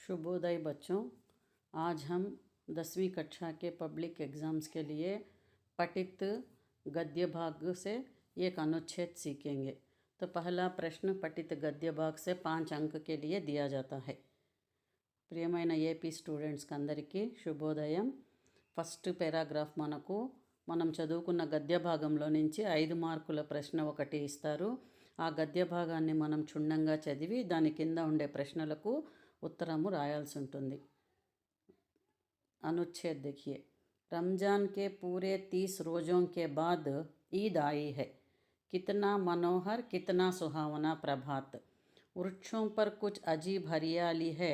शुभोदय बच्चों। आज हम 10वीं कक्षा के पब्लिक एग्ज़ाम्स के लिए पठित गद्य भाग से एक अनुच्छेद सीखेंगे। तो पहला प्रश्न पठित गद्य भाग से 5 अंक के लिए दिया जाता है। ప్రియమైన ఏపీ స్టూడెంట్స్కి అందరికీ శుభోదయం. ఫస్ట్ పారాగ్రాఫ్ మనం చదువుకున్న గద్య భాగంలో నుంచి 5 మార్కుల ప్రశ్న ఒకటి ఇస్తారు. ఆ గద్య భాగాన్ని మనం క్షుణ్ణంగా చదివి దాని కింద ఉండే ప్రశ్నలకు उत्तरमु रायाल्सी उंटुंदी। अनुच्छेद देखिए, रमज़ान के पूरे 30 रोज़ों के बाद ईद आई है। कितना मनोहर, कितना सुहावना प्रभात। वृक्षों पर कुछ अजीब हरियाली है,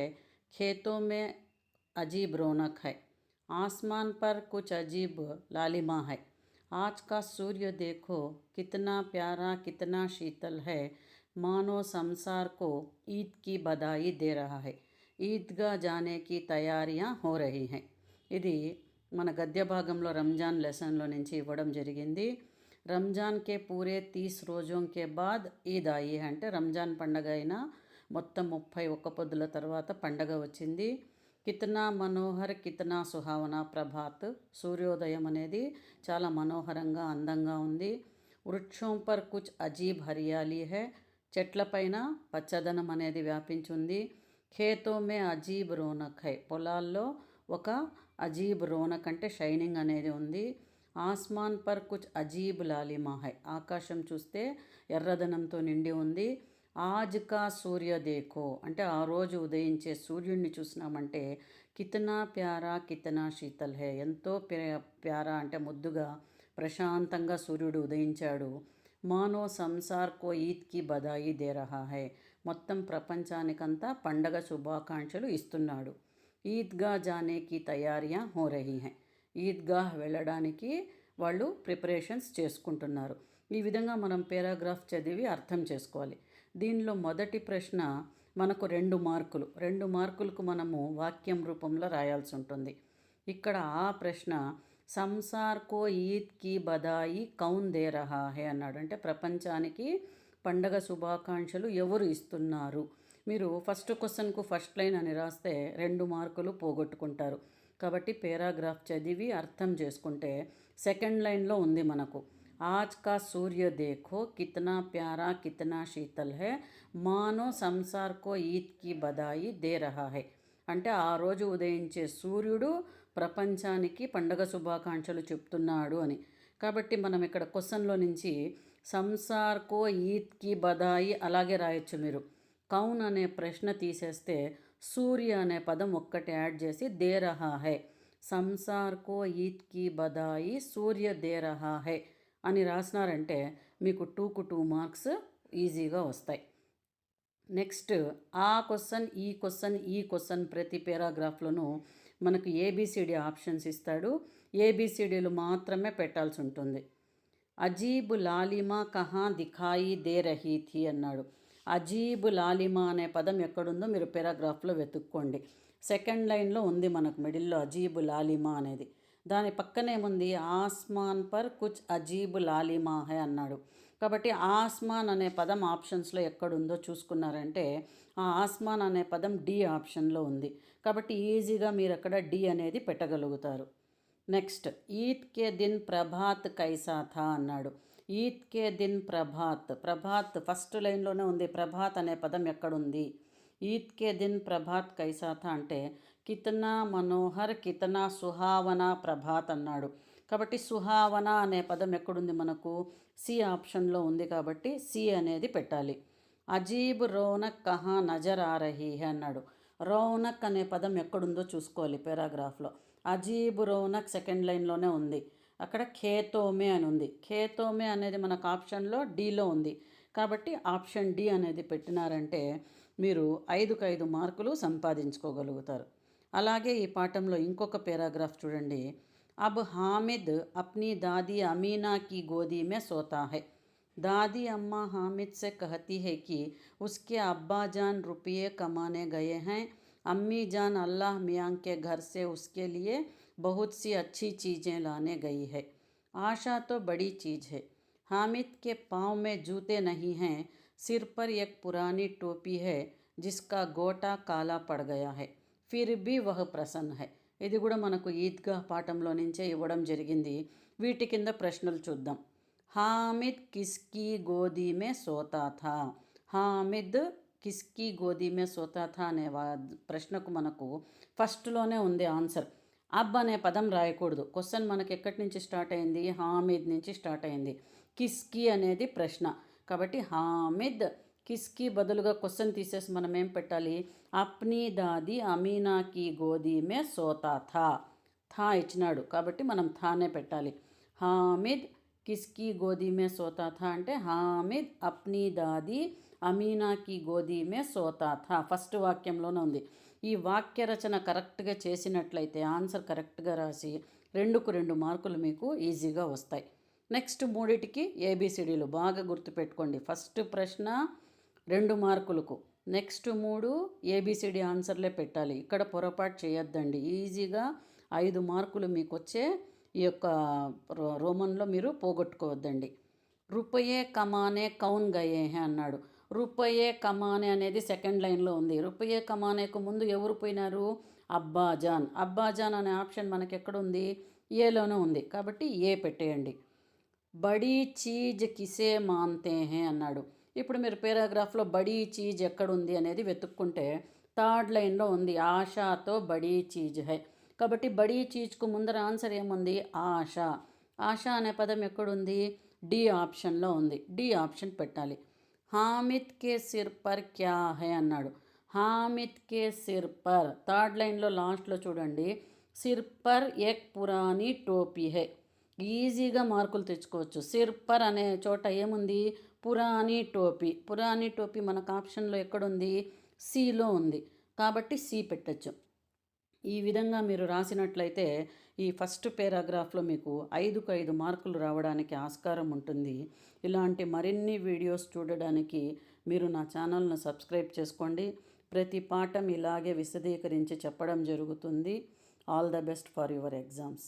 खेतों में अजीब रौनक है, आसमान पर कुछ अजीब लालिमा है। आज का सूर्य देखो कितना प्यारा, कितना शीतल है, मानो संसार को ईद की बधाई दे रहा है। ईदगाह जाने की तैयारियां हो रही हैं। ఇది మన గద్య భాగంలో రంజాన్ లెసన్లో నుంచి ఇవ్వడం జరిగింది. రంజాన్ కే పూరే 30 రోజోं के बाद ఈద్ आई है అంటే రంజాన్ పండగ అయినా మొత్తం 31 పొద్దుల తర్వాత పండగ వచ్చింది. కితనా మనోహర్, కితనా సుహావనా ప్రభాత్. సూర్యోదయం అనేది చాలా మనోహరంగా అందంగా ఉంది. వృక్షోం పర్ కుచ్ అజీబ్ హరియాలీ హై. చెట్లపైన పచ్చదనం అనేది వ్యాపించింది. ఖేతో మే అజీబ్ రోనక్ హై. పొలాల్లో ఒక అజీబ్ రోనక్ అంటే షైనింగ్ అనేది ఉంది. ఆస్మాన్ పర్ కుచ్ అజీబ్ లాలిమా హై. ఆకాశం చూస్తే ఎర్రదనంతో నిండి ఉంది. ఆజ్ కా సూర్య దేఖో అంటే ఆ రోజు ఉదయించే సూర్యుడిని చూసినామంటే కితనా ప్యారా, కితనా శీతల్ హై. ఎంతో ప్యారా అంటే ముద్దుగా ప్రశాంతంగా సూర్యుడు ఉదయించాడు. మానో సంసార్ కో ఈద్ కి బధాయి దే రహా హై. మొత్తం ప్రపంచానికంతా పండగ శుభాకాంక్షలు ఇస్తున్నాడు. ఈద్గా జానేకి తయారియా హో రహీ హై. ఈద్గాహ్ వెళ్ళడానికి వాళ్ళు ప్రిపరేషన్స్ చేసుకుంటున్నారు. ఈ విధంగా మనం పారాగ్రాఫ్ చదివి అర్థం చేసుకోవాలి. దీనిలో మొదటి ప్రశ్న మనకు 2 మార్కులు. 2 మార్కులకు మనము వాక్యం రూపంలో రాయాల్సి ఉంటుంది. ఇక్కడ ఆ ప్రశ్న సంసార్ కో ఈద్ కి బధాయి కౌన్ దే రహా హే అన్నాడు. అంటే ప్రపంచానికి పండగ శుభాకాంక్షలు ఎవరు ఇస్తున్నారు. మీరు ఫస్ట్ క్వశ్చన్కు ఫస్ట్ లైన్ అని రాస్తే 2 మార్కులు పోగొట్టుకుంటారు. కాబట్టి పారాగ్రాఫ్ చదివి అర్థం చేసుకుంటే సెకండ్ లైన్లో ఉంది మనకు ఆజ్ కా సూర్య దేఖో కితనా ప్యారా, కితనా శీతల్ హై, మానో సంసార్ కో ఈద్ కి బధాయి దే రహా హై. అంటే ఆ రోజు ఉదయించే సూర్యుడు ప్రపంచానికి పండగ శుభాకాంక్షలు చెప్తున్నాడు అని. కాబట్టి మనం ఇక్కడ క్వశ్చన్లో నుంచి సంసార్ కో ఈద్ కి బధాయి అలాగే రాయొచ్చు మీరు. కౌన్ అనే ప్రశ్న తీసేస్తే సూర్య అనే పదం ఒక్కటి యాడ్ చేసి దే రహా హై, సంసార్ కో ఈద్ కి బధాయి సూర్య దే రహా హై అని రాసినారంటే మీకు 2కు 2 మార్క్స్ ఈజీగా వస్తాయి. నెక్స్ట్ ఆ క్వశ్చన్, ఈ క్వశ్చన్ ప్రతి పారాగ్రాఫ్లోనూ మనకు ఏబిసిడి ఆప్షన్స్ ఇస్తాడు. ఏబిసిడీలు మాత్రమే పెట్టాల్సి ఉంటుంది. అజీబ్ లాలిమా కహా దిఖాయి దే రహీ థీ అన్నాడు. అజీబ్ లాలిమా అనే పదం ఎక్కడుందో మీరు పారాగ్రాఫ్లో వెతుక్కోండి. సెకండ్ లైన్లో ఉంది మనకు మిడిల్లో అజీబ్ లాలిమా అనేది. దాని పక్కనేముంది ఆస్మాన్ పర్ కుచ్ అజీబ్ లాలిమా హై అన్నాడు. కాబట్టి ఆస్మాన్ అనే పదం ఆప్షన్స్లో ఎక్కడుందో చూసుకున్నారంటే ఆ ఆస్మాన్ అనే పదం డి ఆప్షన్లో ఉంది. కాబట్టి ఈజీగా మీరు అక్కడ డి అనేది పెట్టగలుగుతారు. నెక్స్ట్ ఈద్ కే దిన్ ప్రభాత్ కైసా థా అన్నాడు. ఈద్ కే దిన్ ప్రభాత్, ప్రభాత్ ఫస్ట్ లైన్లోనే ఉంది. ప్రభాత్ అనే పదం ఎక్కడుంది? ఈద్ కే దిన్ ప్రభాత్ కైసా థా అంటే కితనా మనోహర్, కితనా సుహావనా ప్రభాత్ అన్నాడు. కాబట్టి సుహావనా అనే పదం ఎక్కడుంది మనకు? సి ఆప్షన్లో ఉంది. కాబట్టి సి అనేది పెట్టాలి. అజీబ్ రౌనక్ కహా నజర్ ఆ రహీ హై అన్నాడు. రౌనక్ అనే పదం ఎక్కడుందో చూసుకోవాలి పారాగ్రాఫ్లో. అజీబ్ రౌనక్ సెకండ్ లైన్లోనే ఉంది. అక్కడ ఖేతోమే అని ఉంది. ఖేతోమే అనేది మనకు ఆప్షన్లో డీలో ఉంది. కాబట్టి ఆప్షన్ డి అనేది పెట్టినారంటే మీరు 5కు 5 మార్కులు సంపాదించుకోగలుగుతారు. అలాగే ఈ పాఠంలో ఇంకొక పారాగ్రాఫ్ చూడండి. అబ్ హామిద్ అప్నీ దాదీ అమీనా की गोदी में सोता है. दादी अम्मा हामिद से कहती है कि उसके अब्बा जान रुपये कमाने गए हैं. अम्मी जान अल्लाह मियाँ के घर से उसके लिए बहुत सी अच्छी चीज़ें लाने गई है. आशा तो बड़ी चीज़ है. हामिद के पाँव में जूते नहीं हैं, सिर पर एक पुरानी टोपी है जिसका गोटा काला पड़ गया है. ఫిర్ భీ వహ్ ప్రసన్న హై. ఇది కూడా మనకు ఈద్గా పాఠంలో నుంచే ఇవ్వడం జరిగింది. వీటి కింద ప్రశ్నలు చూద్దాం. హామిద్ కిస్కి గోదీ మే సోతా థా. హామిద్ కిస్కి గోదీ మే సోతా థా అనే ప్రశ్నకు మనకు ఫస్ట్లోనే ఉంది ఆన్సర్. అబ్ అనే పదం రాయకూడదు. క్వశ్చన్ మనకి ఎక్కడి నుంచి స్టార్ట్ అయింది? హామిద్ నుంచి స్టార్ట్ అయింది. కిస్కి అనేది ప్రశ్న కాబట్టి హామిద్ కిస్కి బదులుగా క్వశ్చన్ తీసేసి మనం ఏం పెట్టాలి? అప్నీ దాది అమీనాకి గోదీ మే సోతా థా. థా ఇచ్చినాడు కాబట్టి మనం థానే పెట్టాలి. హామిద్ కిస్కి గోదీ మే సోతా థా అంటే హామిద్ అప్నీ దాది అమీనాకి గోదీ మే సోతా థా ఫస్ట్ వాక్యంలోనే ఉంది. ఈ వాక్య రచన కరెక్ట్గా చేసినట్లయితే ఆన్సర్ కరెక్ట్గా రాసి 2కు 2 మార్కులు మీకు ఈజీగా వస్తాయి. నెక్స్ట్ మూడిటికి ఏబిసిడీలు బాగా గుర్తుపెట్టుకోండి. ఫస్ట్ ప్రశ్న 2 మార్కులకు, నెక్స్ట్ 3 ఏబిసిడి ఆన్సర్లే పెట్టాలి. ఇక్కడ పొరపాటు చేయొద్దండి. ఈజీగా 5 మార్కులు మీకు వచ్చే ఈ యొక్క రోమన్లో మీరు పోగొట్టుకోవద్దండి. రూపాయే కమానే కౌన్ గయే హే అన్నాడు. రూపాయే కమానే అనేది సెకండ్ లైన్లో ఉంది. రూపాయే కమానేకు ముందు ఎవరు పోయినారు? అబ్బాజాన్. అబ్బాజాన్ అనే ఆప్షన్ మనకి ఎక్కడ ఉంది? ఏలోనే ఉంది కాబట్టి ఏ పెట్టేయండి. బడీ చీజ్ కిసే మాన్తే హే అన్నాడు. ఇప్పుడు మీరు పారాగ్రాఫ్లో బడీ చీజ్ ఎక్కడుంది అనేది వెతుక్కుంటే థర్డ్ లైన్లో ఉంది. ఆశాతో బడీ చీజ్ హై కాబట్టి బడీ చీజ్కు ముందర ఆన్సర్ ఏముంది? ఆశ. ఆశ అనే పదం ఎక్కడుంది? డి ఆప్షన్లో ఉంది. డి ఆప్షన్ పెట్టాలి. హామిద్ కే సిర్ పర్ క్యా హై అన్నాడు. హామిద్ కే సిర్ పర్ థర్డ్ లైన్లో లాస్ట్లో చూడండి. సిర్ పర్ ఏక్ పురానీ టోపీ హై. ఈజీగా మార్కులు తెచ్చుకోవచ్చు. సిర్ పర్ అనే చోట ఏముంది? పురానీ టోపీ. పురానీ టోపీ మనకు ఆప్షన్లో ఎక్కడుంది? సిలో ఉంది కాబట్టి సి పెట్టచ్చు. ఈ విధంగా మీరు రాసినట్లయితే ఈ ఫస్ట్ పారాగ్రాఫ్లో మీకు 5కు 5 మార్కులు రావడానికి ఆస్కారం ఉంటుంది. ఇలాంటి మరిన్ని వీడియోస్ చూడడానికి మీరు నా ఛానల్ను సబ్స్క్రైబ్ చేసుకోండి. ప్రతి పాఠం ఇలాగే విశదీకరించి చెప్పడం జరుగుతుంది. All the best for your exams.